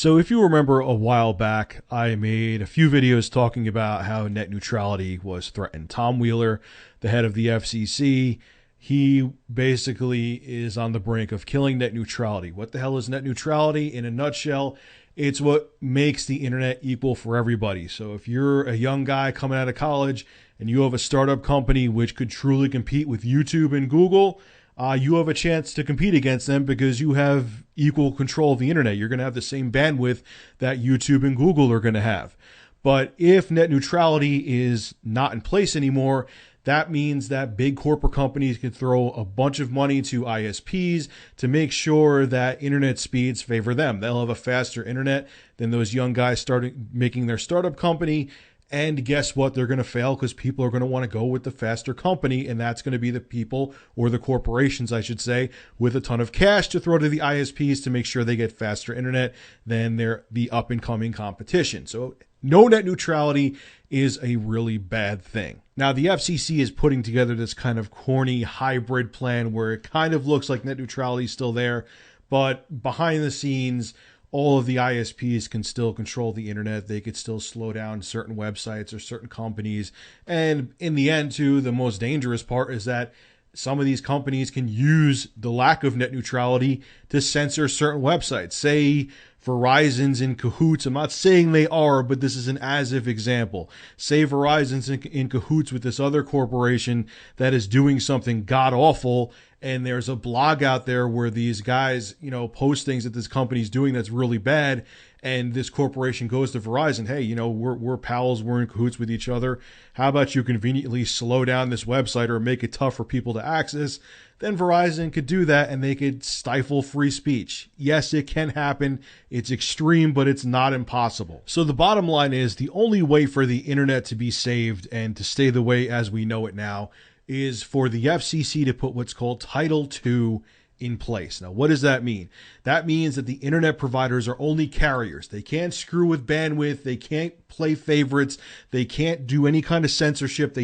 So if you remember a while back, I made a few videos talking about how net neutrality was threatened. Tom Wheeler, the head of the FCC, he basically is on the brink of killing net neutrality. What the hell is net neutrality? In a nutshell, it's what makes the internet equal for everybody. So if you're a young guy coming out of college and you have a startup company which could truly compete with YouTube and Google, you have a chance to compete against them because you have equal control of the internet. You're going to have the same bandwidth that YouTube and Google are going to have. But if net neutrality is not in place anymore, that means that big corporate companies can throw a bunch of money to ISPs to make sure that internet speeds favor them. They'll have a faster internet than those young guys starting making their startup company. And guess what? They're going to fail because people are going to want to go with the faster company. And that's going to be the people, or the corporations, I should say, with a ton of cash to throw to the ISPs to make sure they get faster internet than the up and coming competition. So no net neutrality is a really bad thing. Now, the FCC is putting together this kind of corny hybrid plan where it kind of looks like net neutrality is still there, but behind the scenes, all of the ISPs can still control the internet. They could still slow down certain websites or certain companies. And in the end, too, the most dangerous part is that some of these companies can use the lack of net neutrality to censor certain websites. Say Verizon's in cahoots. I'm not saying they are, but this is an as-if example. Say Verizon's in cahoots with this other corporation that is doing something god-awful, and there's a blog out there where these guys, post things that this company's doing that's really bad, and this corporation goes to Verizon, hey, we're pals, we're in cahoots with each other. How about you conveniently slow down this website or make it tough for people to access? Then Verizon could do that and they could stifle free speech. Yes, it can happen. It's extreme, but it's not impossible. So the bottom line is the only way for the internet to be saved and to stay the way as we know it now is for the FCC to put what's called Title II in place. Now, what does that mean? That means that the internet providers are only carriers. They can't screw with bandwidth. They can't play favorites. They can't do any kind of censorship.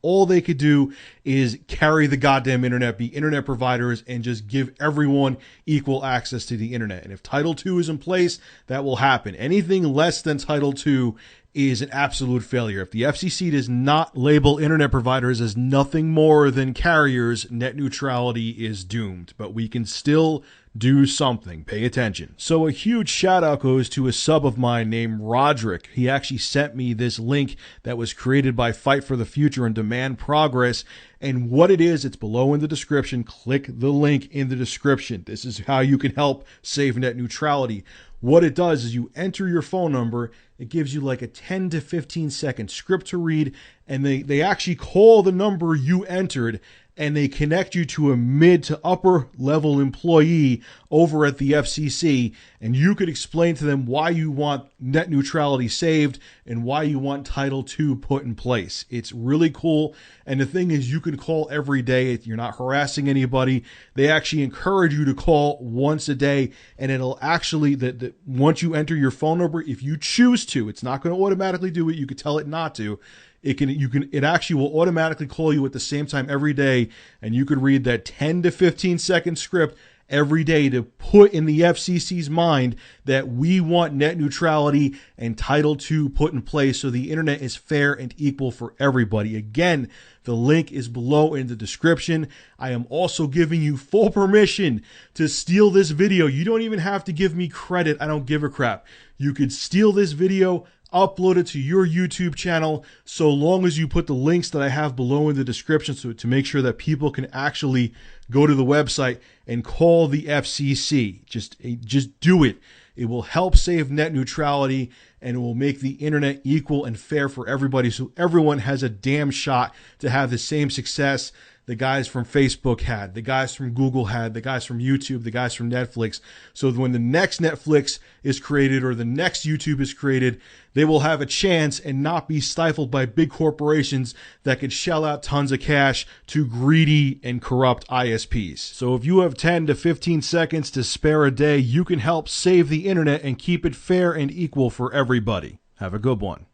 All they could do is carry the goddamn internet, be internet providers, and just give everyone equal access to the internet. And if Title II is in place, that will happen. Anything less than Title II is an absolute failure. If the FCC does not label internet providers as nothing more than carriers, net neutrality is doomed. But we can still do something. Pay attention. So a huge shout out goes to a sub of mine named Roderick. He actually sent me this link that was created by Fight for the Future and Demand Progress. And what it is, it's below in the description. Click the link in the description. This is how you can help save net neutrality. What it does is you enter your phone number. It gives you like a 10 to 15 second script to read, and they actually call the number you entered and they connect you to a mid to upper level employee over at the FCC, and you could explain to them why you want net neutrality saved and why you want Title II put in place. It's really cool. And the thing is, you can call every day. You're not harassing anybody. They actually encourage you to call once a day, and it'll actually, once you enter your phone number, if you choose to, it's not going to automatically do it. You could tell it not to. It actually will automatically call you at the same time every day, and you could read that 10 to 15 second script every day to put in the FCC's mind that we want net neutrality and Title II put in place so the internet is fair and equal for everybody. Again, the link is below in the description. I am also giving you full permission to steal this video. You don't even have to give me credit. I don't give a crap. You could steal this video, upload it to your YouTube channel, so long as you put the links that I have below in the description to make sure that people can actually go to the website and call the FCC. Just do it. It will help save net neutrality, and it will make the internet equal and fair for everybody, so everyone has a damn shot to have the same success the guys from Facebook had, the guys from Google had, the guys from YouTube, the guys from Netflix. So when the next Netflix is created or the next YouTube is created, they will have a chance and not be stifled by big corporations that could shell out tons of cash to greedy and corrupt ISPs. So if you have 10 to 15 seconds to spare a day, you can help save the internet and keep it fair and equal for everybody. Have a good one.